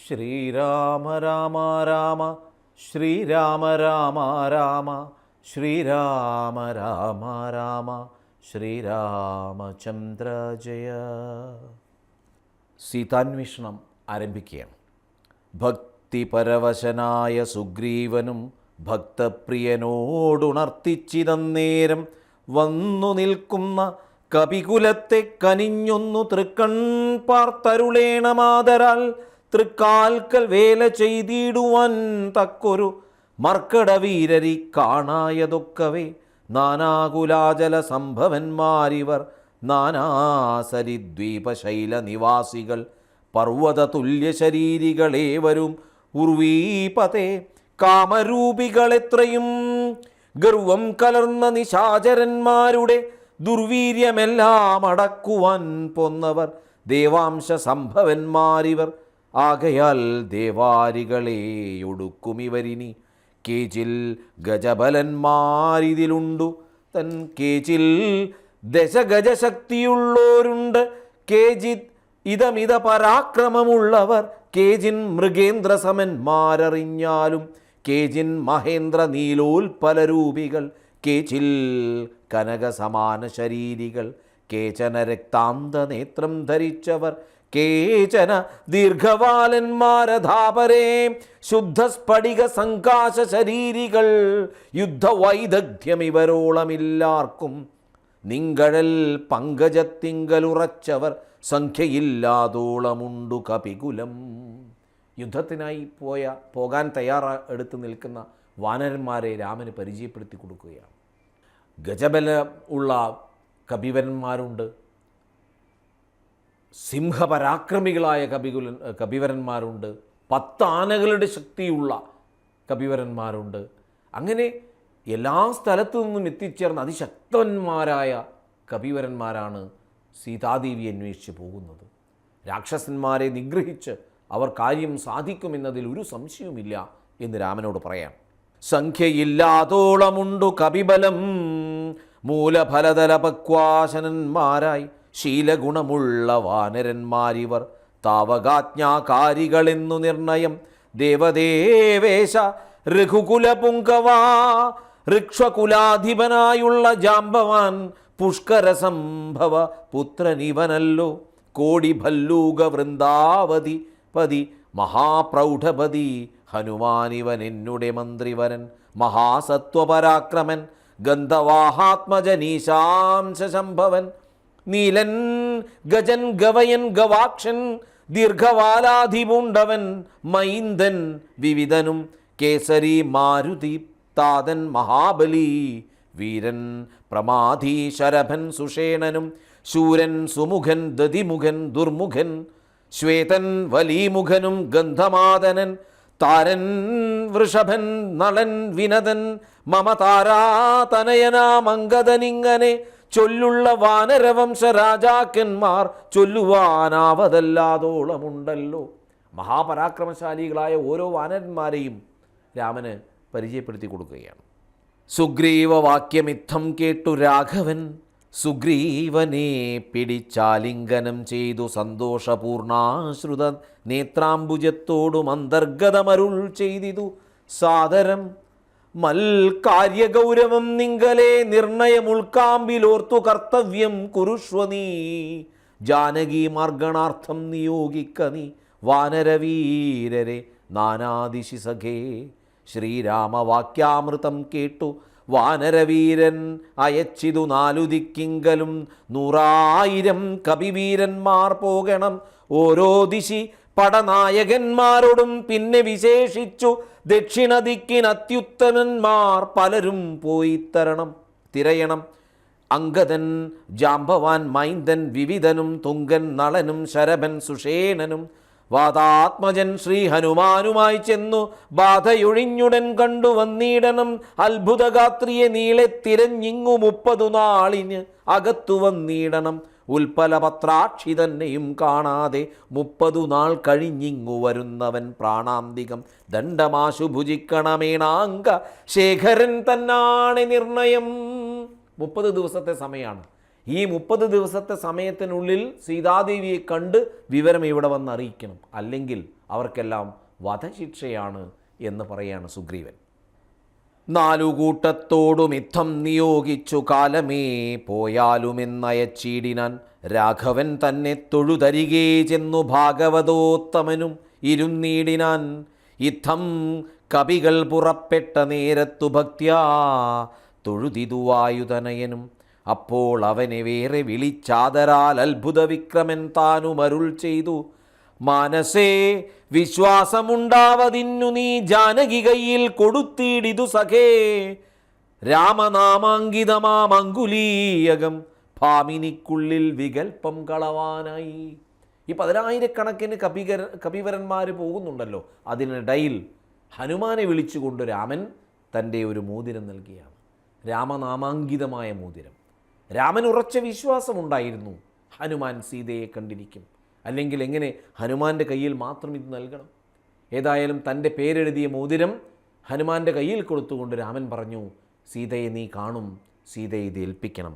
ശ്രീരാമ രാമ രാമ ശ്രീരാമ രാമ രാമ ശ്രീരാമ രാമ രാമ ശ്രീരാമചന്ദ്ര ജയ. സീതാന്വേഷണം ആരംഭിക്കുകയാണ്. ഭക്തിപരവശനായ സുഗ്രീവനും ഭക്തപ്രിയനോടുണർത്തിച്ചിതന്നേരം വന്നു നിൽക്കുന്ന കപികുലത്തെ കനിഞ്ഞൊന്നു തൃക്കൺ പാർത്തരുളേണമാതരാൽ തൃക്കാൽക്കൽ വേല ചെയ്തിടുവാൻ തക്കൊരു മർക്കടവീരരി കാണായതൊക്കവേ നാനാകുലാചല സംഭവന്മാരിവർ നാനാസരിദ്വീപശൈല നിവാസികൾ പർവ്വത തുല്യ ശരീരികളേവരും ഉർവീപതേ കാമരൂപികളെത്രയും ഗർവം കലർന്ന നിശാചരന്മാരുടെ ദുർവീര്യമെല്ലാം അടക്കുവാൻ പോന്നവർ ദേവാംശ സംഭവന്മാരിവർ ആകയാൽ ദേവാരികളെ ഒടുക്കുമിവരിനി കേച്ചിൽ ഗജബലന്മാരിതിലുണ്ടു തൻ കേച്ചിൽ ദശഗജശക്തിയുള്ളോരുണ്ട് കേജിത് ഇതമിത പരാക്രമമുള്ളവർ കേജിൻ മൃഗേന്ദ്ര സമന്മാരറിഞ്ഞാലും കേജിൻ മഹേന്ദ്ര നീലോൽപലരൂപികൾ കേച്ചിൽ കനകസമാന ശരീരികൾ കേചന രക്താന്ത നേത്രം ധരിച്ചവർ കേചന ദീർഘവാലന്മാരധാപരേ ശുദ്ധസ്ഫടിക സങ്കാശ ശരീരികൾ യുദ്ധവൈദഗ്ധ്യമിവരോളമില്ലാർക്കും നിങ്കഴൽ പങ്കജത്തിങ്കലുറച്ചവർ സംഖ്യയില്ലാതോളമുണ്ടു കപികുലം. യുദ്ധത്തിനായി പോകാൻ എടുത്തു നിൽക്കുന്ന വാനരന്മാരെ രാമന് പരിചയപ്പെടുത്തി കൊടുക്കുകയാണ്. ഗജബല ഉള്ള കപിവരന്മാരുണ്ട്, സിംഹപരാക്രമികളായ കപിവരന്മാരുണ്ട്, 10 ആനകളുടെ ശക്തിയുള്ള കപിവരന്മാരുണ്ട്. അങ്ങനെ എല്ലാ സ്ഥലത്തു നിന്നും എത്തിച്ചേർന്ന അതിശക്തന്മാരായ കപിവരന്മാരാണ് സീതാദേവി അന്വേഷിച്ച് പോകുന്നത്. രാക്ഷസന്മാരെ നിഗ്രഹിച്ച് അവർ കാര്യം സാധിക്കുമെന്നതിൽ ഒരു സംശയവുമില്ല എന്ന് രാമനോട് പറയാം. സംഖ്യയില്ലാതോളമുണ്ടു കപിബലം മൂലഫലതലപക്വാശനന്മാരായി ശീലഗുണമുള്ള വാനരന്മാരിവർ താവകാജ്ഞാകാരികളെന്നു നിർണയം ദേവദേവേശ രഘുകുലപുങ്കവാ ഋക്ഷ്വകുലാധിപനായുള്ള ജാമ്പവാൻ പുഷ്കരസംഭവ പുത്രനിവനല്ലോ കോടി ഭല്ലൂക വൃന്ദാവതി പതി മഹാപ്രൗഢപതി ഹനുമാനിവൻ എന്നുടെ മന്ത്രിവരൻ മഹാസത്വപരാക്രമൻ ഗന്ധവാഹാത്മജനീശാംശംഭവൻ നീലൻ ഗജൻ ഗവയൻ ഗവാക്ഷൻ ദീർഘവാലാധിപുണ്ടവൻ മൈന്ദൻ വിവിധനും കേസരി മാരുതി താതൻ മഹാബലി വീരൻ പ്രമാധി ശരഭൻ സുഷേണനും ശൂരൻ സുമുഖൻ ദതിമുഖൻ ദുർമുഖൻ ശ്വേതൻ വലീമുഖനും ഗന്ധമാദനൻ താരൻ വൃഷഭൻ നളൻ വിനതൻ മമതാരാതനയനാമംഗതനിങ്ങനെ ചൊല്ലുള്ള വാനരവംശ രാജാക്കന്മാർ ചൊല്ലുവാനാവതല്ലാതോളമുണ്ടല്ലോ. മഹാപരാക്രമശാലികളായ ഓരോ വാനരന്മാരെയും രാമന് പരിചയപ്പെടുത്തി കൊടുക്കുകയാണ്. സുഗ്രീവവാക്യമിത്തം കേട്ടു രാഘവൻ സുഗ്രീവനെ പിടിച്ചാലിംഗനം ചെയ്തു സന്തോഷപൂർണാശ്രുത നേത്രാംബുജത്തോടും അന്തർഗതമരുൾ ചെയ്തിതു സാദരം മൽകാര്യഗൗരവം നിങ്കലേ നിർണയമുൾക്കാമ്പിലോർത്തു കർത്തവ്യം കുരുഷ്വ നീ ജാനകി മാർഗണാർത്ഥം നിയോഗിക്ക നീ വാനരവീരരെ നാനാദിശി സഖേ. ശ്രീരാമവാക്യാമൃതം കേട്ടു വാനരവീരൻ അയച്ചിതു 4 ദിക്കിങ്കലും 100,000 കപിവീരന്മാർ പോകണം ഓരോ ദിശി പടനായകന്മാരോടും പിന്നെ വിശേഷിച്ചു ദക്ഷിണ ദിക്കിന് അത്യുത്തമന്മാർ പലരും പോയി തിരയണം. അംഗദൻ ജാമ്പവാൻ മൈന്ദൻ വിവിധനും തുങ്കൻ നളനും ശരഭൻ സുഷേണനും വാതാത്മജൻ ശ്രീ ഹനുമാനുമായി ചെന്നു ബാധയൊഴിഞ്ഞുടൻ കണ്ടു വന്നിടണം. അത്ഭുതഗാത്രിയെ നീളെ തിരഞ്ഞിങ്ങു 30 നാളിന് അകത്തു വന്നിടണം. ഉൽപ്പലപത്രാക്ഷി തന്നെയും കാണാതെ 30 നാൾ കഴിഞ്ഞിങ്ങു വരുന്നവൻ പ്രാണാന്തികം ദണ്ഡമാശു ഭുജിക്കണമേണാങ്ക ശേഖരൻ തന്നാണ് നിർണയം. 30 ദിവസത്തെ സമയമാണ്. ഈ 30 ദിവസത്തെ സമയത്തിനുള്ളിൽ സീതാദേവിയെ കണ്ട് വിവരം ഇവിടെ വന്ന് അറിയിക്കണം, അല്ലെങ്കിൽ അവർക്കെല്ലാം വധശിക്ഷയാണ് എന്ന് പറയാണ് സുഗ്രീവൻ. 4 കൂട്ടത്തോടും യുദ്ധം നിയോഗിച്ചു കാലമേ പോയാലുമെന്നയച്ചീടിനാൻ രാഘവൻ തന്നെ തൊഴുതരികേ ചെന്നു ഭാഗവതോത്തമനും ഇരുന്നീടിനാൻ. യുദ്ധം കവികൾ പുറപ്പെട്ട നേരത്തു ഭക്ത്യാ തൊഴുതിതുവായുതനയനും. അപ്പോൾ അവനെ വേറെ വിളിച്ചാദരാൽ അത്ഭുത വിക്രമൻ താനും അരുൾ ചെയ്തു. മനസ്സേ വിശ്വാസമുണ്ടാവതിന്നു നീ ജാനകി കയ്യിൽ കൊടുത്തിടിതു സഖേ. രാമനാമാങ്കിതമാമങ്കുലീയകം ഭാമിനിക്കുള്ളിൽ വികൽപ്പം കളവാനായി. ഈ 10,000-കണക്കിന് കപിവരന്മാർ പോകുന്നുണ്ടല്ലോ, അതിനിടയിൽ ഹനുമാനെ വിളിച്ചുകൊണ്ട് രാമൻ തൻ്റെ ഒരു മോതിരം നൽകിയാണ്. രാമനാമാങ്കിതമായ മോതിരം. രാമൻ ഉറച്ച വിശ്വാസമുണ്ടായിരുന്നു ഹനുമാൻ സീതയെ കണ്ടിരിക്കും, അല്ലെങ്കിൽ എങ്ങനെ ഹനുമാൻ്റെ കയ്യിൽ മാത്രം ഇത് നൽകണം. ഏതായാലും തൻ്റെ പേരെഴുതിയ മോതിരം ഹനുമാൻ്റെ കയ്യിൽ കൊടുത്തുകൊണ്ട് രാമൻ പറഞ്ഞു, സീതയെ നീ കാണും, സീതയെ ഇത് ഏൽപ്പിക്കണം.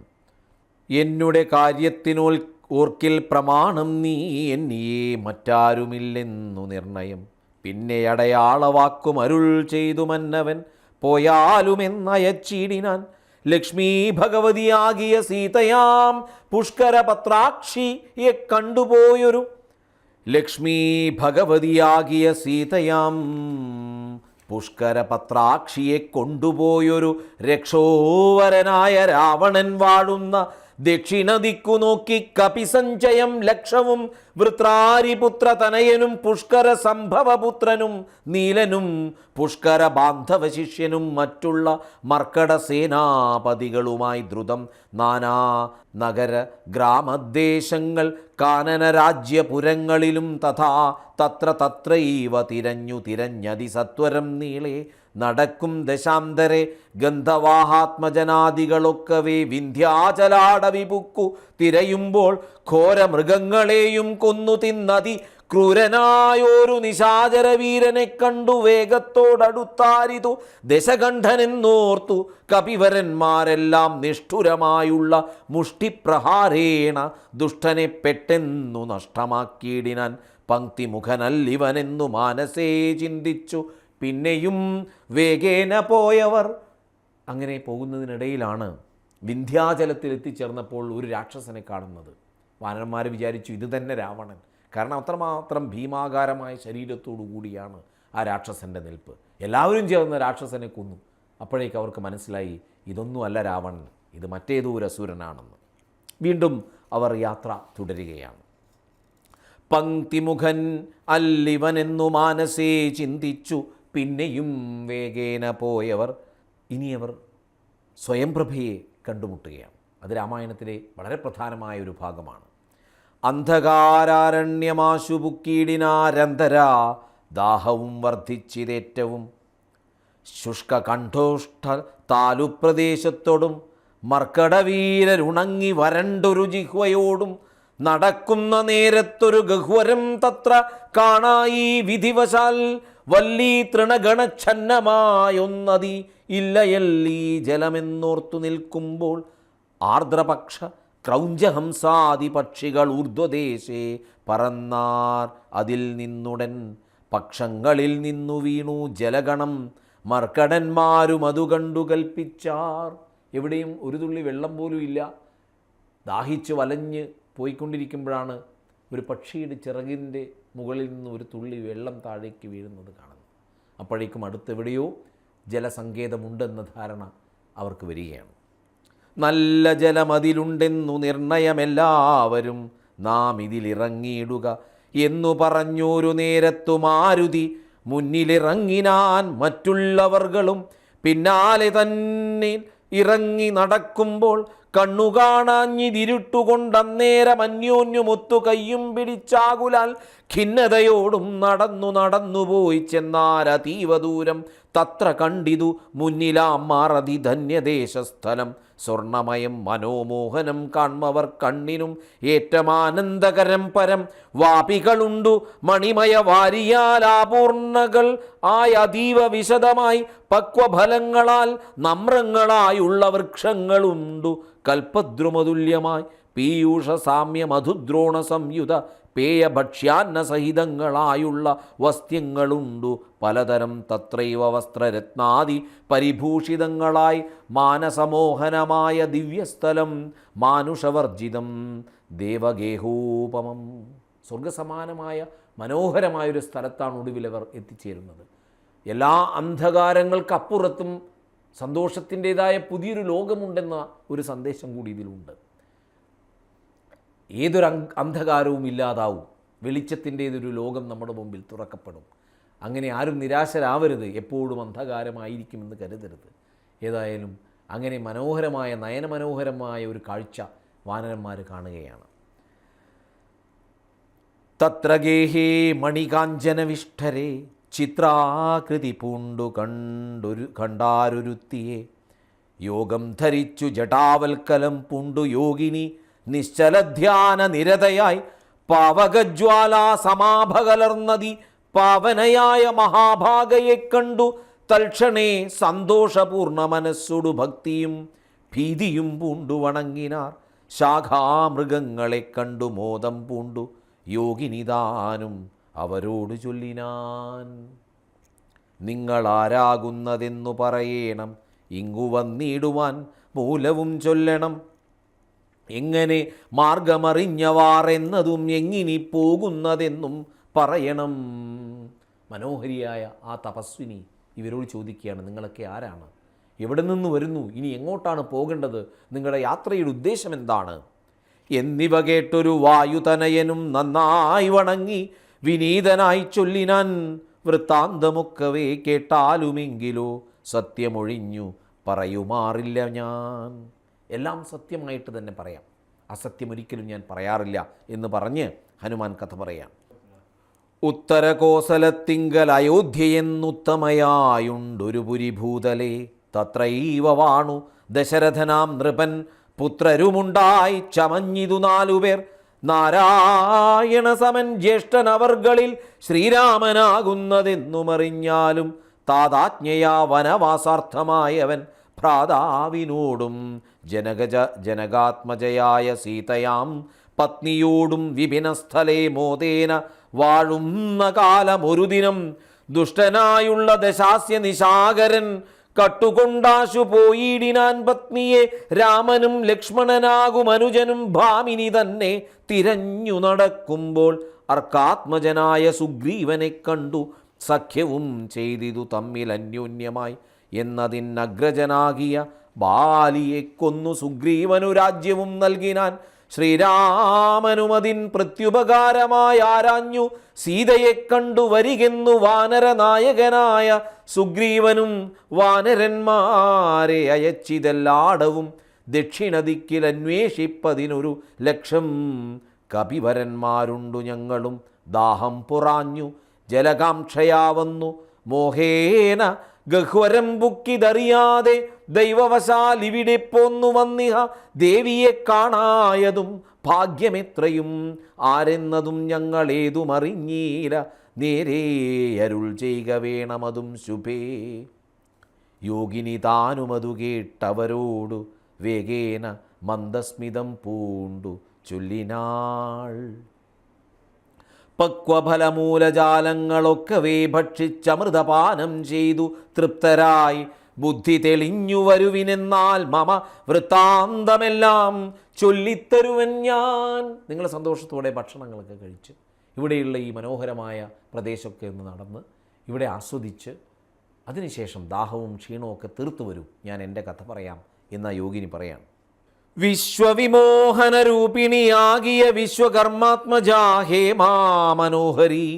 എന്നുടെ കാര്യത്തിനോൽ ഓർക്കിൽ പ്രമാണം നീ എന്നിയെ മറ്റാരുമില്ലെന്നു നിർണയം. പിന്നെ അടയാളവാക്കും അരുൾ ചെയ്തു മന്നവൻ പോയാലുമെന്നയച്ചീടിനാൻ. ലക്ഷ്മീ ഭഗവതിയാകിയ സീതയാം പുഷ്കരപത്രാക്ഷിയെ കണ്ടുപോയൊരു ലക്ഷ്മീ ഭഗവതിയാകിയ സീതയാം പുഷ്കരപത്രാക്ഷിയെ കൊണ്ടുപോയൊരു രക്ഷോവരനായ രാവണൻ വാഴുന്ന ദക്ഷിണ ദിക്കു നോക്കി കപിസഞ്ചയം ലക്ഷവും വൃത്രാരിപുത്ര തനയനും പുഷ്കര സംഭവപുത്രനും നീലനും പുഷ്കര ബാന്ധവ ശിഷ്യനും മറ്റുള്ള മർക്കട സേനാപതികളുമായി ദ്രുതം നാനാ നഗര ഗ്രാമദേശങ്ങൾ കാനന രാജ്യപുരങ്ങളിലും തഥാ തത്ര തത്രൈവ തിരഞ്ഞതി സത്വരം നീളെ നടക്കും ദശാന്തരെ ഗന്ധവാഹാത്മജനാദികളൊക്കവേ വിന്ധ്യാചലാടവിപുക്കു തിരയുമ്പോൾ ഘോരമൃഗങ്ങളെയും കൊന്നു തിന്നതി ക്രൂരനായൊരു നിശാചരവീരനെ കണ്ടു വേഗത്തോടടുത്താരിതു ദശകണ്ഠനെന്നോർത്തു കപിവരന്മാരെല്ലാം നിഷ്ഠുരമായുള്ള മുഷ്ടിപ്രഹാരേണ ദുഷ്ടനെ പെട്ടെന്നു നഷ്ടമാക്കിയിടിനാൻ. പങ്ക്തിമുഖനല്ലിവനെന്നു മാനസേ ചിന്തിച്ചു പിന്നെയും വേഗേന പോയവർ. അങ്ങനെ പോകുന്നതിനിടയിലാണ് വിന്ധ്യാചലത്തിൽ എത്തിച്ചേർന്നപ്പോൾ ഒരു രാക്ഷസനെ കാണുന്നത്. വാനരന്മാർ വിചാരിച്ചു ഇത് തന്നെ രാവണൻ, കാരണം അത്രമാത്രം ഭീമാകാരമായ ശരീരത്തോടു കൂടിയാണ് ആ രാക്ഷസൻ്റെ നിൽപ്പ്. എല്ലാവരും ചേർന്ന് രാക്ഷസനെ കൊന്നു. അപ്പോഴേക്ക് അവർക്ക് മനസ്സിലായി ഇതൊന്നുമല്ല രാവണൻ, ഇത് മറ്റേതോ ഒരു അസുരനാണെന്ന്. വീണ്ടും അവർ യാത്ര തുടരുകയാണ്. പങ്ക്തിമുഖൻ അല്ലിവനെന്നു മാനസേ ചിന്തിച്ചു പിന്നെയും വേഗേന പോയവർ. ഇനിയവർ സ്വയംപ്രഭയെ കണ്ടുമുട്ടുകയാണ്. അത് രാമായണത്തിലെ വളരെ പ്രധാനമായ ഒരു ഭാഗമാണ്. അന്ധകാരാരണ്യമാശു പുക്കീടിനാരന്തരാ ദാഹവും വർദ്ധിച്ചിതേറ്റവും ശുഷ്കകണ്ഠോഷ്ഠ താലുപ്രദേശത്തോടും മർക്കടവീരരുണങ്ങി വരണ്ടൊരു ജിഹ്വയോടും നടക്കുന്ന നേരത്തൊരു ഗഹ്വരം തത്ര കാണായി വിധിവശാൽ വല്ലീ തൃണഗണച്ഛന്നമായൊന്നതി ഇല്ലയല്ലീ ജലമെന്നോർത്തു നിൽക്കുമ്പോൾ ആർദ്രപക്ഷ ക്രൗഞ്ചഹംസാദി പക്ഷികൾ ഊർധ്വദേശേ പറന്നാർ. അതിൽ നിന്നുടൻ പക്ഷങ്ങളിൽ നിന്നു വീണു ജലഗണം മർക്കടന്മാരും അതു കണ്ടു കൽപ്പിച്ചാർ. എവിടെയും ഒരു തുള്ളി വെള്ളം പോലും ഇല്ല. ദാഹിച്ച് വലഞ്ഞ് പോയിക്കൊണ്ടിരിക്കുമ്പോഴാണ് ഒരു പക്ഷിയുടെ ചിറകിൻ്റെ മുകളിൽ നിന്ന് ഒരു തുള്ളി വെള്ളം താഴേക്ക് വീഴുന്നത് കാണുന്നു. അപ്പോഴേക്കും അടുത്തെവിടെയോ ജലസങ്കേതമുണ്ടെന്ന ധാരണ അവർക്ക് വരികയാണ്. നല്ല ജലമതിലുണ്ടെന്നു നിർണയമെല്ലാവരും നാം ഇതിലിറങ്ങിയിടുക എന്നു പറഞ്ഞൊരു നേരത്തു മാരുതി മുന്നിലിറങ്ങിനാൻ. മറ്റുള്ളവർകളും പിന്നാലെ തന്നെ ഇറങ്ങി നടക്കുമ്പോൾ കണ്ണു കാണാഞ്ഞിതിരുട്ടുകൊണ്ടന്നേരം അന്യോന്യമൊത്തു കയ്യും പിടിച്ചാകുലാൽ ഖിന്നതയോടും നടന്നുപോയി ചെന്നാരതീവ ദൂരം തത്ര കണ്ടിതു മുന്നിലാം മാറതി ധന്യദേശസ്ഥലം സ്വർണമയം മനോമോഹനം കാൺമവർ കണ്ണിനും ഏറ്റമാനന്ദകരം പരം. വാപികളുണ്ടു മണിമയ വാരിയാലാപൂർണകൾ ആയ അതീവ വിശദമായി പക്വഫലങ്ങളാൽ നമ്രങ്ങളായുള്ള വൃക്ഷങ്ങളുണ്ടു. കൽപ്പദ്രുമതുല്യമായി പീയൂഷ സാമ്യ മധുദ്രോണ സംയുത പേയഭക്ഷ്യാന്ന സഹിതങ്ങളായുള്ള വസ്ത്യങ്ങളുണ്ടു. പലതരം തത്രൈവ വസ്ത്രരത്നാദി പരിഭൂഷിതങ്ങളായി മാനസമോഹനമായ ദിവ്യസ്ഥലം മാനുഷവർജിതം ദേവഗേഹോപമം. സ്വർഗസമാനമായ മനോഹരമായൊരു സ്ഥലത്താണ് ഒടുവിലവർ എത്തിച്ചേരുന്നത്. എല്ലാ അന്ധകാരങ്ങൾക്കപ്പുറത്തും സന്തോഷത്തിൻ്റെതായ പുതിയൊരു ലോകമുണ്ടെന്ന ഒരു സന്ദേശം കൂടി ഇതിലുണ്ട്. ഏതൊരു അന്ധകാരവും ഇല്ലാതാവും, വെളിച്ചത്തിൻ്റേതൊരു ലോകം നമ്മുടെ മുമ്പിൽ തുറക്കപ്പെടും. അങ്ങനെ ആരും നിരാശരാവരുത്, എപ്പോഴും അന്ധകാരമായിരിക്കുമെന്ന് കരുതരുത്. ഏതായാലും അങ്ങനെ മനോഹരമായ നയനമനോഹരമായ ഒരു കാഴ്ച വാനരന്മാർ കാണുകയാണ്. തത്ര ഗേഹേ മണികാഞ്ചനവിഷ്ഠരേ ചിത്രാകൃതി പൂണ്ടു കണ്ടാരൊരുത്തിയെ. യോഗം ധരിച്ചു ജടാവൽക്കലം പൂണ്ടു യോഗിനി നിശ്ചലധ്യാന നിരതയായി പാവകജ്വാലാ സമാഭകലർന്നതി പാവനയായ മഹാഭാഗയെ കണ്ടു തൽക്ഷണേ സന്തോഷപൂർണ്ണ മനസ്സുടു ഭക്തിയും ഭീതിയും പൂണ്ടു വണങ്ങിനാർ. ശാഖാമൃഗങ്ങളെ കണ്ടു മോദം പൂണ്ടു യോഗിനിതാനും അവരോട് ചൊല്ലിനാൻ. നിങ്ങളാരാകുന്നതെന്നു പറയണം, ഇങ്ങു വന്നിടുവാൻ മൂലവും ചൊല്ലണം. എങ്ങനെ മാർഗമറിഞ്ഞവാറെന്നതും എങ്ങിനി പോകുന്നതെന്നും പറയണം. മനോഹരിയായ ആ തപസ്വിനി ഇവരോട് ചോദിക്കുകയാണ്, നിങ്ങളൊക്കെ ആരാണ്, എവിടെ നിന്ന് വരുന്നു, ഇനി എങ്ങോട്ടാണ് പോകേണ്ടത്, നിങ്ങളുടെ യാത്രയുടെ ഉദ്ദേശം എന്താണ് എന്നിവ കേട്ടൊരു വായുതനയനും നന്നായി വണങ്ങി വിനീതനായി ചൊല്ലിനാൻ. വൃത്താന്തമൊക്കവേ കേട്ടാലുമെങ്കിലോ സത്യമൊഴിഞ്ഞു പറയുമാറില്ല ഞാൻ. എല്ലാം സത്യമായിട്ട് തന്നെ പറയാം, അസത്യമൊരിക്കലും ഞാൻ പറയാറില്ല എന്ന് പറഞ്ഞ് ഹനുമാൻ കഥ പറയാം. ഉത്തരകോസലത്തിങ്കൽ അയോധ്യയെന്നുത്തമയായുണ്ടൊരു പുരിഭൂതലേ. തത്രൈവ വാണു ദശരഥനാം നൃപൻ പുത്രരുമുണ്ടായി ചമഞ്ഞിതു 4 പേർ. നാരായണ സമൻ ജ്യേഷ്ഠനവർകളിൽ ശ്രീരാമനാകുന്നതെന്നുമറിഞ്ഞാലും താതാജ്ഞയാ വനവാസാർത്ഥമായവൻ ഭ്രാതാവിനോടും ജനകാത്മജയായ സീതയാം പത്നിയോടും വിപിനസ്ഥലേ മോദേന വാഴുന്ന കാലമൊരു ദിനം ദുഷ്ടനായുള്ള ദശാസ്യ നിശാകരൻ കട്ടുകൊണ്ടാശു പോയിടിനാൻ പത്നിയെ. രാമനും ലക്ഷ്മണനാകും അനുജനും ഭാമിനി തന്നെ തിരഞ്ഞു നടക്കുമ്പോൾ അർക്കാത്മജനായ സുഗ്രീവനെ കണ്ടു സഖ്യവും ചെയ്തിതു തമ്മിൽ അന്യോന്യമായി. എന്നതിനഗ്രജനാകിയ ബാലിയെ കൊന്നു സുഗ്രീവനു രാജ്യവും നൽകിനാൻ. ശ്രീരാമനുമതിൻ പ്രത്യുപകാരമായി ആരാഞ്ഞു സീതയെ കണ്ടു വരികെന്നു വാനരനായകനായ സുഗ്രീവനും വാനരന്മാരെ അയച്ചിതെല്ലാടവും ദക്ഷിണദിക്കിൽ അന്വേഷിപ്പതിനൊരു ലക്ഷം കപിവരന്മാരുണ്ടു ഞങ്ങളും. ദാഹം പുറാഞ്ഞു ജലകാംക്ഷയാവന്നു മോഹേന ഗഹ്വരം ബുക്കിതറിയാതെ ദൈവവശാൽ ഇവിടെ പോന്നു വന്നിഹ. ദേവിയെ കാണായതും ഭാഗ്യമെത്രയും ആരെന്നതും ഞങ്ങളേതുമറിഞ്ഞീല. നേരേ അരുൾ ചെയ്യുക വേണമതും ശുഭേ. യോഗിനി താനുമതു കേട്ടവരോടു വേഗേന മന്ദസ്മിതം പൂണ്ടു ചൊല്ലിനാൾ. പക്വഫലമൂലജാലങ്ങളൊക്കവേ ഭക്ഷിച്ചമൃതപാനം ചെയ്തു തൃപ്തരായി ബുദ്ധി തെളിഞ്ഞു വരുവിനെന്നാൽ മമ വൃത്താന്തമെല്ലാം ചൊല്ലിത്തരുവൻ ഞാൻ. നിങ്ങൾ സന്തോഷത്തോടെ ഭക്ഷണങ്ങളൊക്കെ കഴിച്ച് ഇവിടെയുള്ള ഈ മനോഹരമായ പ്രദേശമൊക്കെ ഒന്ന് നടന്ന് ഇവിടെ ആസ്വദിച്ച് അതിനുശേഷം ദാഹവും ക്ഷീണവും ഒക്കെ തീർത്തു വരൂ, ഞാൻ എൻ്റെ കഥ പറയാം എന്ന യോഗിനി പറയാം. വിശ്വവിമോഹനരൂപിണിയാകിയ വിശ്വകർമാത്മജാ ഹേമാ മനോഹരി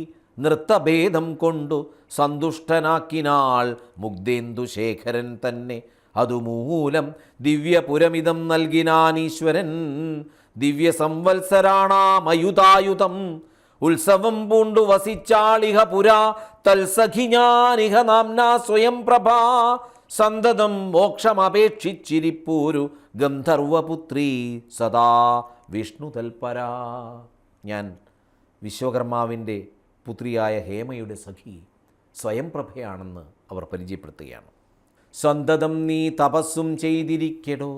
നൃത്തഭേദം കൊണ്ടു സന്തുഷ്ടനാക്കിനാൾ മുഗ്ധേന്ദുശേഖരൻ തന്നെ. അതുമൂലം ദിവ്യപുരമിതം നൽകിനാനീശ്വരൻ ദിവ്യ സംവത്സരാണാമയുതായുധം. ഉത്സവം പൂണ്ടു വസിച്ചാളിഹ പുരാ തൽസഖി ഞാനിഹ നാംനാ സ്വയം പ്രഭാ. സന്തതം മോക്ഷമപേക്ഷിച്ചിരിപ്പൂരു ഗന്ധർവപുത്രീ സദാ വിഷ്ണു തൽപരാ. ഞാൻ വിശ്വകർമാവിൻ്റെ പുത്രിയായ ഹേമയുടെ സഖി സ്വയംപ്രഭയാണെന്ന് അവർ പരിചയപ്പെടുത്തുകയാണ്. സന്തതം നീ തപസ്സും ചെയ്തിരിക്കടോ,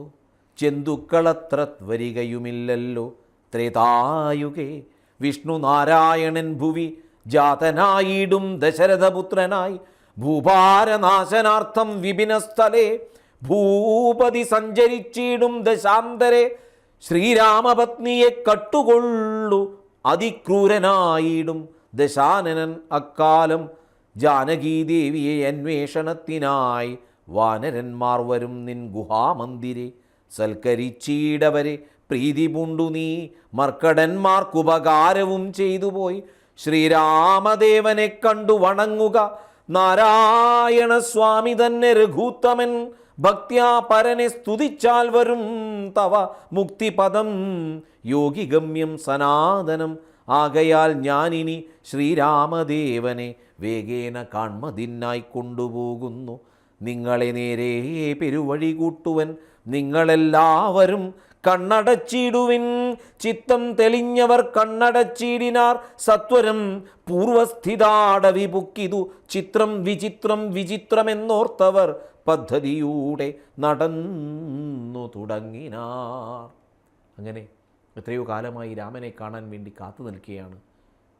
ജന്തുക്കളത്ര വരികയുമില്ലല്ലോ. ത്രേതായുഗേ വിഷ്ണു നാരായണൻ ഭുവി ജാതനായിടും ദശരഥപുത്രനായി ഭൂഭാരനാശനാർത്ഥം വിപിനസ്ഥലേ ഭൂപതി സഞ്ചരിച്ചിടും ദശാന്തരെ. ശ്രീരാമപത്നിയെ കട്ടുകൊള്ളു അതിക്രൂരനായിടും ദശാനനൻ അക്കാലം. ജാനകീദേവിയെ അന്വേഷണത്തിനായി വാനരന്മാർ വരും നിൻ ഗുഹാമന്ദിരെ. സൽക്കരിച്ചീടവരെ പ്രീതി പൂണ്ടു നീ മർക്കടന്മാർക്കുപകാരവും ചെയ്തുപോയി. ശ്രീരാമദേവനെ കണ്ടു വണങ്ങുക നാരായണ സ്വാമി തന്നെ രഘൂത്തമൻ. ഭക്ത്യാ പരനെ സ്തുതിച്ചാൽ വരും തവ മുക്തിപദം. യോഗിഗമ്യം സനാതനം ആകയാൽ ഞാനിനി ശ്രീരാമദേവനെ വേഗേന കാൺമതിനായി കൊണ്ടുപോകുന്നു. നിങ്ങളെ നേരെ പെരുവഴി കൂട്ടുവൻ നിങ്ങളെല്ലാവരും കണ്ണടച്ചിടുവിൻ. ചിത്തം തെളിഞ്ഞവർ കണ്ണടച്ചിടിനാർ സത്വരം. പൂർവസ്ഥിതാടവി പുക്കിതു ചിത്രം വിചിത്രം വിചിത്രമെന്നോർത്തവർ പദ്ധതിയൂടെ നടന്നു തുടങ്ങിനാർ. അങ്ങനെ എത്രയോ കാലമായി രാമനെ കാണാൻ വേണ്ടി കാത്തു നിൽക്കുകയാണ്.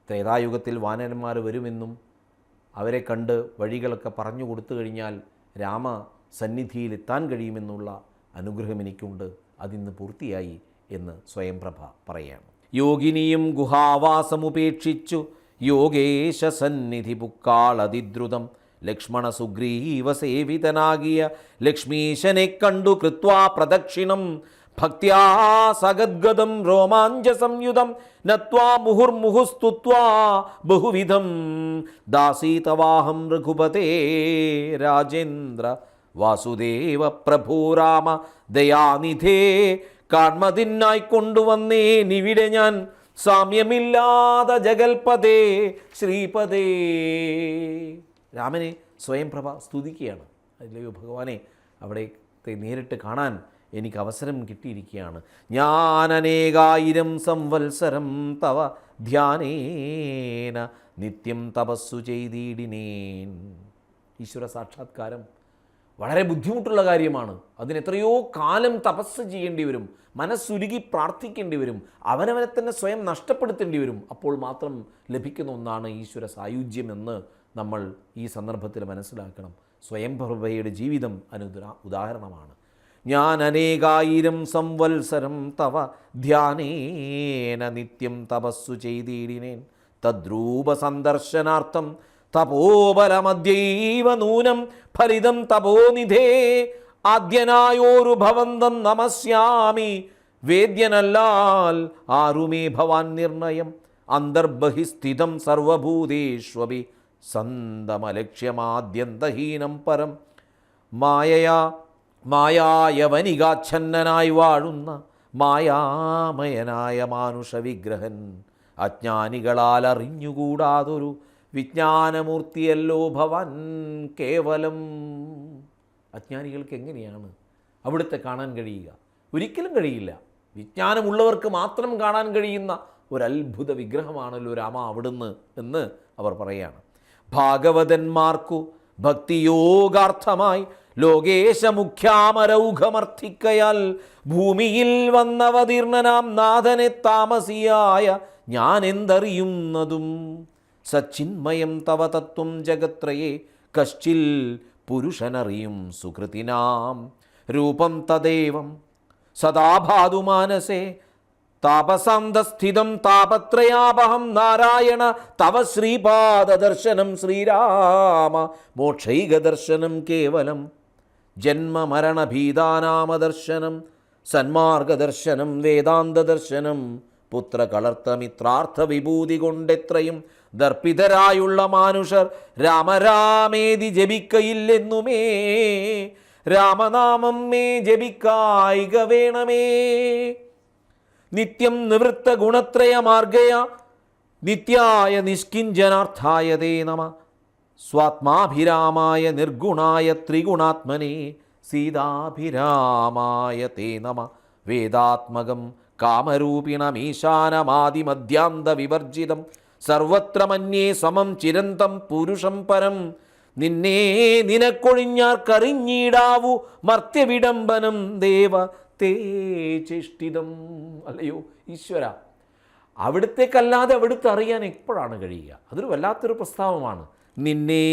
ത്രേതായുഗത്തിൽ വാനരന്മാർ വരുമെന്നും അവരെ കണ്ട് വഴികളൊക്കെ പറഞ്ഞു കൊടുത്തു കഴിഞ്ഞാൽ രാമസന്നിധിയിലെത്താൻ കഴിയുമെന്നുള്ള അനുഗ്രഹം എനിക്കുണ്ട്, അതിന്ന് പൂർത്തിയായി എന്ന് സ്വയംപ്രഭ പറയാണ്. യോഗിനിയും ഗുഹാവാസമുപേക്ഷിച്ചു യോഗേശ സന്നിധി പുക്കാൾ അതിദ്രുതം. ലക്ഷ്മണ സുഗ്രീവ സേവിതനാകിയ ലക്ഷ്മീശനെ കണ്ടു കൃത്വാ പ്രദക്ഷിണം. ഭക്ത്യാ സഗദ്ഗദം രോമാഞ്ച സംയുതം നത്വാ മുഹുർമുഹുസ്തുത്വാ ബഹുവിധം. ദാസീതവാഹം രഘുപതേ രാജേന്ദ്ര വാസുദേവ പ്രഭോ രാമ ദയാനിധേ. കാൺമതിനായി കൊണ്ടുവന്നേ നിവിടെ ഞാൻ സാമ്യമില്ലാത ജഗൽപദേ ശ്രീപദേ. രാമനെ സ്വയംപ്രഭ സ്തുതിക്കുകയാണ്. അതിലെയോ ഭഗവാനെ അവിടെ നേരിട്ട് കാണാൻ എനിക്ക് അവസരം കിട്ടിയിരിക്കുകയാണ്. ഞാൻ അനേകായിരം സംവത്സരം തവ ധ്യാനേന നിത്യം തപസ്സു ചെയ്തിടിനേൻ. ഈശ്വര സാക്ഷാത്കാരം വളരെ ബുദ്ധിമുട്ടുള്ള കാര്യമാണ്. അതിനെത്രയോ കാലം തപസ് ചെയ്യേണ്ടി വരും, മനസ്സുരുകി പ്രാർത്ഥിക്കേണ്ടി വരും, അവനവനെ തന്നെ സ്വയം നഷ്ടപ്പെടുത്തേണ്ടി വരും. അപ്പോൾ മാത്രം ലഭിക്കുന്ന ഒന്നാണ് ഈശ്വര സായുജ്യമെന്ന് നമ്മൾ ഈ സന്ദർഭത്തിൽ മനസ്സിലാക്കണം. സ്വയംപ്രഭയുടെ ജീവിതം ഉദാഹരണമാണ്. ഞാൻ അനേകായിരം സംവത്സരം തവ ധ്യാനേന നിത്യം തപസ്സു ചെയ്തിടിനേൻ. തദ്രൂപ സന്ദർശനാർത്ഥം തപോബലമദ്യൈവ നൂനം ഫലിതം തപോനിധേ. ആദ്യനായോരു ഭവന്തം നമസ്യാമി വേദ്യനല്ലാൽ ആരുമേ ഭവാൻ നിർണയം. അന്തർബഹിസ്ഥിതം സർവഭൂതേഷ്വപി സന്തമലക്ഷ്യമാദ്യന്തഹീനം പരം. മായായവനികാച്ഛന്നനായി വാഴുന്ന മായാമയനായ മാനുഷവിഗ്രഹൻ. അജ്ഞാനികളാൽ അറിഞ്ഞുകൂടാതൊരു വിജ്ഞാനമൂർത്തിയല്ലോ ഭവാൻ കേവലം. അജ്ഞാനികൾക്ക് എങ്ങനെയാണ് അവിടുത്തെ കാണാൻ കഴിയുക? ഒരിക്കലും കഴിയില്ല. വിജ്ഞാനമുള്ളവർക്ക് മാത്രം കാണാൻ കഴിയുന്ന ഒരത്ഭുത വിഗ്രഹമാണല്ലോ രാമ അവിടുന്ന് എന്ന് അവർ പറയുകയാണ്. ഭാഗവതന്മാർക്കു ഭക്തിയോഗാർത്ഥമായി ലോകേശമുഖ്യാമരൗഘമർത്ഥിക്കയാൽ ഭൂമിയിൽ വന്നവതീർണനാം നാഥനെ താമസിയായ ഞാൻ എന്തറിയുന്നതും. സച്ചിന്മയം തവ തത്വം ജഗത്രയേ കശ്ചിൽ പുരുഷനറിയും സുകൃതിനാം. രൂപം തദേവം സദാഭാതു മാനസേ താപസാന്തസ്ഥിതം താപത്രയാപഹം. നാരായണ തവ ശ്രീപാദദർശനം ശ്രീരാമ മോക്ഷൈകദർശനം കേവലം. ജന്മമരണഭീതാനാമദർശനം സന്മാർഗദർശനം വേദാന്തദർശനം. പുത്രകളർത്തമിത്രാർത്ഥ വിഭൂതി കൊണ്ടെത്രയും ദർപ്പിതരായുള്ള മാനുഷർ രാമരാമേതി ജപിക്കയില്ലെന്നുമേ. രാമനാമം മേ ജപിക്കായിക വേണമേ. നിത്യം നിവൃത്ത ഗുണത്രയ മാർഗയ നിത്യായ നിഷ്കിഞ്ചനാർത്ഥായ തേ നമ. സ്വാത്മാഭിരാമായ നിർഗുണായ ത്രിഗുണാത്മനെ സീതാഭിരാമായ തേ നമ. വേദാത്മകം കാമരൂപിണമീശാനമാദിമധ്യാന്ത വിവർജിതം സർവത്ര മന്യേ സമം ചിരന്തം പുരുഷം പരം. നിന്നെ നിനക്കൊഴിഞ്ഞാർക്കറിഞ്ഞിടാവൂ മർത്യവിഡംബനം ദേവ തേ ചേഷ്ടിതം. അല്ലയോ ഈശ്വര, അവിടുത്തേക്കല്ലാതെ അവിടുത്തെ അറിയാൻ എപ്പോഴാണ് കഴിയുക? അതൊരു വല്ലാത്തൊരു പ്രസ്താവമാണ്. നിന്നെ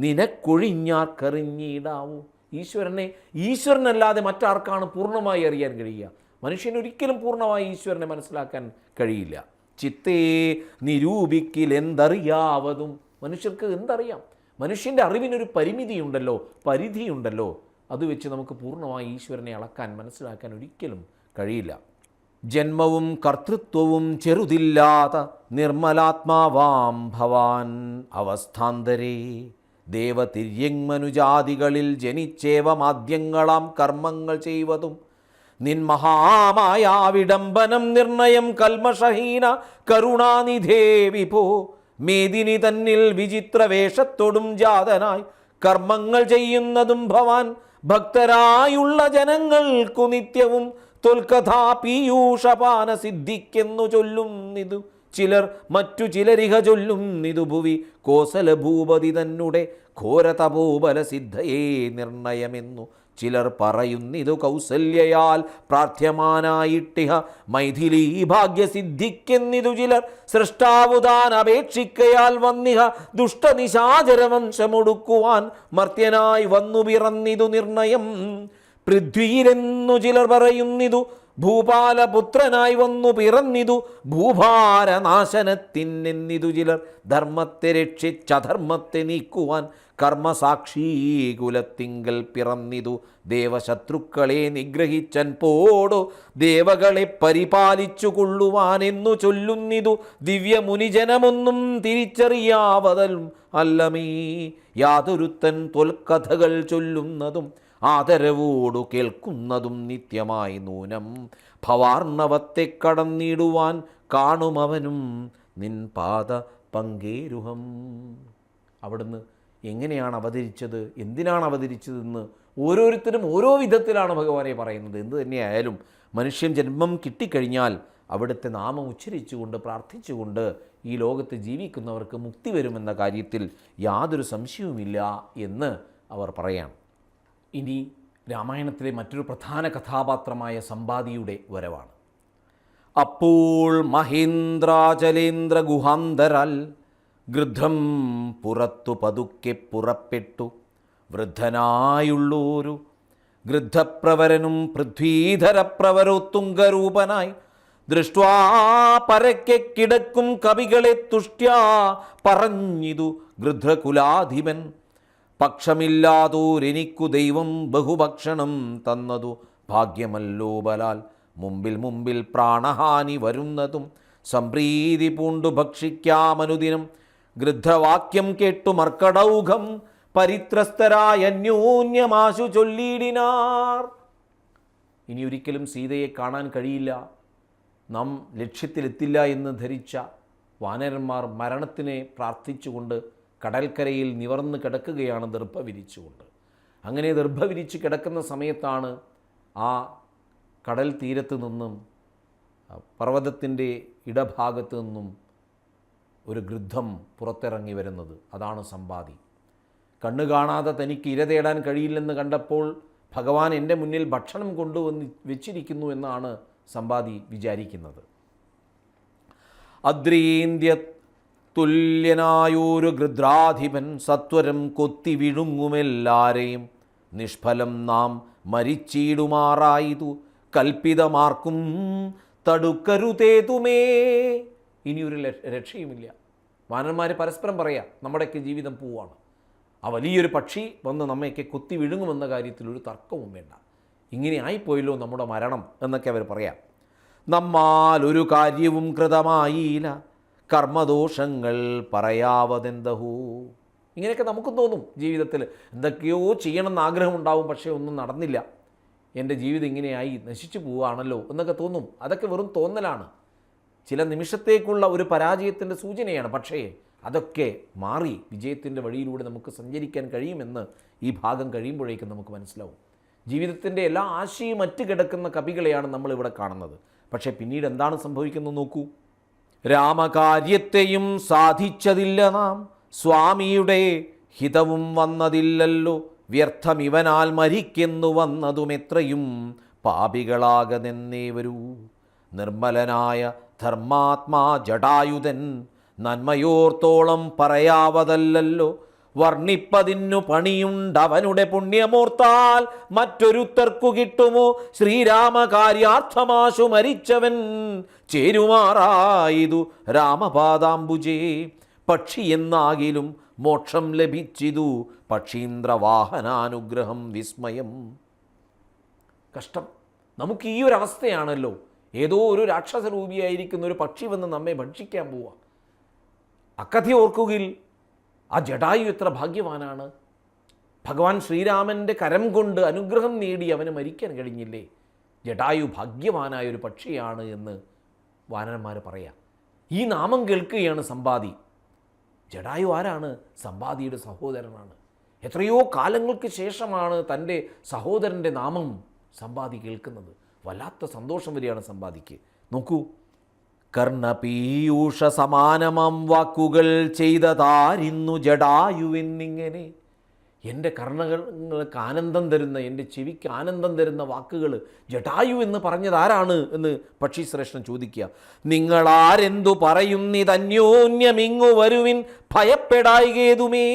നിനക്കൊഴിഞ്ഞാർക്കറിഞ്ഞിടാവൂ. ഈശ്വരനല്ലാതെ മറ്റാർക്കാണ് പൂർണ്ണമായി അറിയാൻ കഴിയുക? മനുഷ്യനൊരിക്കലും പൂർണ്ണമായി ഈശ്വരനെ മനസ്സിലാക്കാൻ കഴിയില്ല. ചിത്തേ നിരൂപിക്കിലെന്തറിയാവതും. മനുഷ്യർക്ക് എന്തറിയാം? മനുഷ്യൻ്റെ അറിവിനൊരു പരിമിതിയുണ്ടല്ലോ, പരിധിയുണ്ടല്ലോ. അത് വെച്ച് നമുക്ക് പൂർണ്ണമായി ഈശ്വരനെ അളക്കാൻ മനസ്സിലാക്കാൻ ഒരിക്കലും കഴിയില്ല. ജന്മവും കർത്തൃത്വവും ചെറുതില്ലാത്ത നിർമ്മലാത്മാവാം ഭവാൻ അവസ്ഥാന്തരേ ദേവതിര്യങ്മനുജാതികളിൽ ജനിച്ചേവമാദ്യങ്ങളാം കർമ്മങ്ങൾ ചെയ്വതും നിൻ മഹാമായാവിഡംബനം നിർണയം കൽമഷഹീന കരുണാനിധേ വിഭോ. മേദിനി തന്നിൽ വിചിത്ര വേഷത്തോടും ജാതനായി കർമ്മങ്ങൾ ചെയ്യുന്നതും ഭവാൻ ഭക്തരായുള്ള ജനങ്ങൾക്കു നിത്യവും തൊൽക്കഥാ പീയൂഷപാന സിദ്ധിക്കെന്നു ചൊല്ലുന്നിതു ചിലർ, മറ്റു ചിലരിഹ ചൊല്ലുന്നിതു ഭുവി കോസലഭൂപതി തന്നെ ഘോരതപോബല സിദ്ധയേ നിർണയമെന്നു ചിലർ പറയുന്നിതു കൗസല്യയാൽ പ്രാർത്ഥ്യമാനായിട്ടിഹ മൈഥിലീ ഭാഗ്യസിദ്ധിക്കെന്നിതു ചിലർ സൃഷ്ടാവുതാൻ അപേക്ഷിക്കയാൽ വന്നിഹ ദുഷ്ടനിശാചരവംശമൊടുക്കുവാൻ മർത്യനായി വന്നു പിറന്നിതു നിർണയം. പൃഥ്വിയിലെന്നു ചിലർ പറയുന്നിതു ഭൂപാലപുത്രനായി വന്നു പിറന്നിതു ഭൂഭാരനാശനത്തിനെന്നിതു ചിലർ ധർമ്മത്തെ രക്ഷിച്ചധർമ്മത്തെ നീക്കുവാൻ കർമ്മസാക്ഷീകുലത്തിങ്കൽ പിറന്നിതു ദേവശത്രുക്കളെ നിഗ്രഹിച്ചൻ പോടോ ദേവകളെ പരിപാലിച്ചു കൊള്ളുവാനെന്നു ചൊല്ലുന്നിതു ദിവ്യമുനിജനമൊന്നും തിരിച്ചറിയാവതലും അല്ലമേ. യാതൊരുത്തൻ തൊൽക്കഥകൾ ചൊല്ലുന്നതും ആദരവോടു കേൾക്കുന്നതും നിത്യമായി നൂനം ഭവാർണവത്തെ കടന്നിടുവാൻ കാണുമവനും നിൻ പാദ പങ്കേരുഹം. അവിടുന്ന് എങ്ങനെയാണ് അവതരിച്ചത്, എന്തിനാണ് അവതരിച്ചതെന്ന് ഓരോരുത്തരും ഓരോ വിധത്തിലാണ് ഭഗവാനെ പറയുന്നത്. എന്ത് തന്നെയായാലും മനുഷ്യൻ ജന്മം കിട്ടിക്കഴിഞ്ഞാൽ അവിടുത്തെ നാമം ഉച്ചരിച്ചുകൊണ്ട് പ്രാർത്ഥിച്ചുകൊണ്ട് ഈ ലോകത്ത് ജീവിക്കുന്നവർക്ക് മുക്തി വരുമെന്ന കാര്യത്തിൽ യാതൊരു സംശയവുമില്ല എന്ന് അവർ പറയാം. ഇനി രാമായണത്തിലെ മറ്റൊരു പ്രധാന കഥാപാത്രമായ സമ്പാദിയുടെ വരവാണ്. അപ്പോൾ മഹേന്ദ്രാചലേന്ദ്ര ഗുഹാന്തരാൽ ഗൃദ്ധം പുറത്തു പതുക്കെ പുറപ്പെട്ടു വൃദ്ധനായുള്ളൂരു ഗൃദ്ധപ്രവരനും പൃഥ്വീധരപ്രവരോത്തുംഗരൂപനായി ദൃഷ്ട്വാ പരക്കെ കിടക്കും കവികളെ തുഷ്ട്യാ പറഞ്ഞിതു ഗൃദ്ധകുലാധിപൻ. പക്ഷമില്ലാതോരെനിക്കു ദൈവം ബഹുഭക്ഷണം തന്നതു ഭാഗ്യമല്ലോ ബലാൽ മുമ്പിൽ പ്രാണഹാനി വരുന്നതും സംപ്രീതി പൂണ്ടു ഭക്ഷിക്കാമനുദിനം. ഗൃദ്ധവാക്യം കേട്ടു മർക്കടൗഘം പരിത്രസ്തരായ അന്യോന്യമാശു ചൊല്ലിയിടിനാർ. ഇനി ഒരിക്കലും സീതയെ കാണാൻ കഴിയില്ല, നാം ലക്ഷ്യത്തിലെത്തില്ല എന്ന് ധരിച്ച വാനരന്മാർ മരണത്തിനെ പ്രാർത്ഥിച്ചുകൊണ്ട് കടൽക്കരയിൽ നിവർന്ന് കിടക്കുകയാണ് ദർഭ വിരിച്ചുകൊണ്ട്. അങ്ങനെ ദർഭ വിരിച്ച് കിടക്കുന്ന സമയത്താണ് ആ കടൽ തീരത്ത് നിന്നും പർവ്വതത്തിൻ്റെ ഇടഭാഗത്ത് നിന്നും ഒരു ഗൃദ്ധം പുറത്തിറങ്ങി വരുന്നത്. അതാണ് സമ്പാദി. കണ്ണു കാണാതെ തനിക്ക് ഇര തേടാൻ കഴിയില്ലെന്ന് കണ്ടപ്പോൾ ഭഗവാൻ എൻ്റെ മുന്നിൽ ഭക്ഷണം കൊണ്ടുവന്ന് വെച്ചിരിക്കുന്നു എന്നാണ് സമ്പാദി വിചാരിക്കുന്നത്. അദ്രീന്ദ്യ തുല്യനായൊരു ഗൃദ്രാധിപൻ സത്വരം കൊത്തി വിഴുങ്ങുമെല്ലാരെയും നിഷ്ഫലം നാം മരിച്ചിടുമാറായിതു കൽപ്പിതമാർക്കും തടുക്കരുതേതുമേ. ഇനിയൊരു രക്ഷയുമില്ല. വാനന്മാർ പരസ്പരം പറയാം, നമ്മുടെയൊക്കെ ജീവിതം പോവാണ്, ആ വലിയൊരു പക്ഷി വന്ന് നമ്മയൊക്കെ കൊത്തി വിഴുങ്ങുമെന്ന കാര്യത്തിൽ ഒരു തർക്കവും വേണ്ട, ഇങ്ങനെ ആയിപ്പോയല്ലോ നമ്മുടെ മരണം എന്നൊക്കെ അവർ പറയാം. നമ്മാൽ ഒരു കാര്യവും കൃതമായില്ല കർമ്മദോഷങ്ങൾ പറയാവതെന്തഹൂ. ഇങ്ങനെയൊക്കെ നമുക്കും തോന്നും, ജീവിതത്തിൽ എന്തൊക്കെയോ ചെയ്യണമെന്ന് ആഗ്രഹമുണ്ടാവും, പക്ഷേ ഒന്നും നടന്നില്ല, എൻ്റെ ജീവിതം ഇങ്ങനെയായി നശിച്ചു പോവുകയാണല്ലോ എന്നൊക്കെ തോന്നും. അതൊക്കെ വെറും തോന്നലാണ്, ചില നിമിഷത്തേക്കുള്ള ഒരു പരാജയത്തിൻ്റെ സൂചനയാണ്. പക്ഷേ അതൊക്കെ മാറി വിജയത്തിൻ്റെ വഴിയിലൂടെ നമുക്ക് സഞ്ചരിക്കാൻ കഴിയുമെന്ന് ഈ ഭാഗം കഴിയുമ്പോഴേക്കും നമുക്ക് മനസ്സിലാവും. ജീവിതത്തിൻ്റെ എല്ലാ ആശയും മറ്റ് കിടക്കുന്ന കവികളെയാണ് നമ്മളിവിടെ കാണുന്നത്. പക്ഷേ പിന്നീട് എന്താണ് സംഭവിക്കുന്നത് നോക്കൂ. രാമകാര്യത്തെയും സാധിച്ചതില്ല നാം, സ്വാമിയുടെ ഹിതവും വന്നതില്ലല്ലോ, വ്യർത്ഥം ഇവനാൽ മരിക്കെന്നു വന്നതും എത്രയും പാപികളാകതെന്നേ വരൂ. നിർമ്മലനായ ധർമാത്മാ ജടായുധൻ നന്മയോർത്തോളം പറയാവതല്ലോ, വർണ്ണിപ്പതിന്നു പണിയുണ്ടവനുടെ പുണ്യമോർത്താൽ മറ്റൊരുത്തർക്കു കിട്ടുമോ. ശ്രീരാമകാര്യാർത്ഥമാശു മരിച്ചവൻ ചേരുമാറായിതു രാമപാദാംബുജേ, പക്ഷി എന്നാകിലും മോക്ഷം ലഭിച്ചിതു പക്ഷീന്ദ്രവാഹനാനുഗ്രഹം വിസ്മയം. കഷ്ടം, നമുക്ക് ഈ ഒരു അവസ്ഥയാണല്ലോ. ഏതോ ഒരു രാക്ഷസരൂപിയായിരിക്കുന്ന ഒരു പക്ഷി വന്ന് നമ്മെ ഭക്ഷിക്കാൻ പോവുക. അക്കഥ ഓർക്കുകയിൽ ആ ജടായു എത്ര ഭാഗ്യവാനാണ്. ഭഗവാൻ ശ്രീരാമൻ്റെ കരം കൊണ്ട് അനുഗ്രഹം നേടി അവന് മരിക്കാൻ കഴിഞ്ഞില്ലേ. ജടായു ഭാഗ്യവാനായ ഒരു പക്ഷിയാണ് എന്ന് വാനരന്മാർ പറയാം. ഈ നാമം കേൾക്കുകയാണ് സമ്പാദി. ജടായു ആരാണ്? സമ്പാദിയുടെ സഹോദരനാണ്. എത്രയോ കാലങ്ങൾക്ക് ശേഷമാണ് തൻ്റെ സഹോദരൻ്റെ നാമം സമ്പാദി കേൾക്കുന്നത്. വല്ലാത്ത സന്തോഷം വരികയാണ് സമ്പാദിക്ക്. നോക്കൂ, കർണപീയൂഷ സമാനമം വാക്കുകൾ ചെയ്തതാരിന്നു ജടായുവെന്നിങ്ങനെ. എൻ്റെ കർണങ്ങൾക്ക് ആനന്ദം തരുന്ന, എൻ്റെ ചെവിക്ക് ആനന്ദം തരുന്ന വാക്കുകൾ ജടായു എന്ന് പറഞ്ഞതാരാണ് എന്ന് പക്ഷിശ്രേഷ്ഠൻ ചോദിക്കുക. നിങ്ങളാരെന്തു പറയുന്നിതന്യോന്യമിങ്ങു വരുവിൻ, ഭയപ്പെടായികേതുമേ.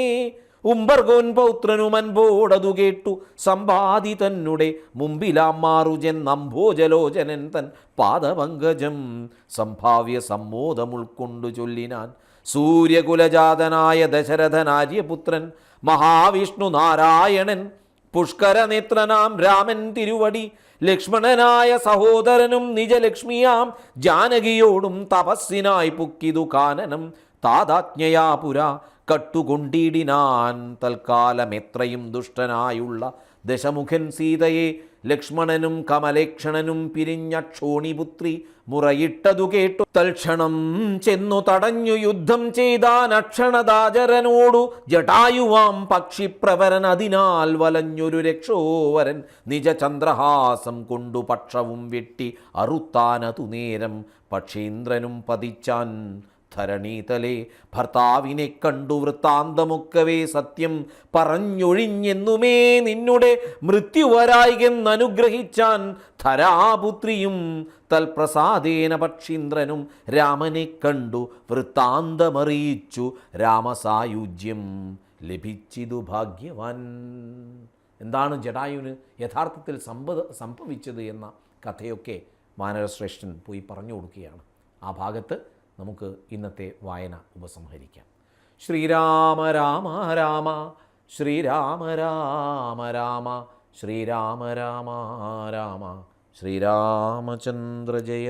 ഉംബർഗോൻ പൗത്രനും അൻപോടതു കേട്ടു സമ്പാദി തന്നെ മുമ്പിലാം മാറുജെന്നംഭോജലോചനൻ തൻ പാദപങ്കജം സംഭാവ്യ സമ്മോദമുൾക്കൊണ്ടു ചൊല്ലിനാൻ. സൂര്യകുലജാതനായ ദശരഥനാര്യപുത്രൻ മഹാവിഷ്ണു നാരായണൻ, പുഷ്കരനേത്രനാം രാമൻ തിരുവടി, ലക്ഷ്മണനായ സഹോദരനും നിജലക്ഷ്മിയാം ജാനകിയോടും തപസ്സിനായി പുക്കിതു കാനനം. താതാജ്ഞയാ പുരാ കട്ടുകൊണ്ടിടിനാൻ തൽക്കാലം എത്രയും ദുഷ്ടനായുള്ള ദശമുഖൻ സീതയെ. ലക്ഷ്മണനും കമലേക്ഷണനും പിരിഞ്ഞ ക്ഷോണിപുത്രി മുറയിട്ടതു കേട്ടു തൽക്ഷണം ചെന്നു തടഞ്ഞു യുദ്ധം ചെയ്താൻ അക്ഷണദാചരനോടു. ജടായുവാം പക്ഷിപ്രവരൻ അതിനാൽ വലഞ്ഞൊരു രക്ഷോവരൻ നിജചന്ദ്രഹാസം കൊണ്ടു പക്ഷവും വെട്ടി അറുത്താനതു നേരം. പക്ഷീന്ദ്രനും പതിച്ചാൻ ധരണീതലേ. ഭർത്താവിനെ കണ്ടു വൃത്താന്തമൊക്കവേ സത്യം പറഞ്ഞൊഴിഞ്ഞെന്നുമേ നിന്നുടെ മൃത്യുവരായികെന്നനുഗ്രഹിച്ചാൻ ധരാപുത്രിയും. തൽപ്രസാദേന പക്ഷീന്ദ്രനും രാമനെ കണ്ടു വൃത്താന്തമറിയിച്ചു. രാമസായുജ്യം ലഭിച്ചിതു ഭാഗ്യവാൻ. എന്താണ് ജടായുവിന് യഥാർത്ഥത്തിൽ സംഭവിച്ചത് എന്ന കഥയൊക്കെ വാനരശ്രേഷ്ഠൻ പോയി പറഞ്ഞു കൊടുക്കുകയാണ്. ആ ഭാഗത്ത് നമുക്ക് ഇന്നത്തെ വായന ഉപസംഹരിക്കാം. ശ്രീരാമ രാമ രാമ ശ്രീരാമ രാമ രാമ ശ്രീരാമ രാമ രാമ ശ്രീരാമചന്ദ്ര ജയ.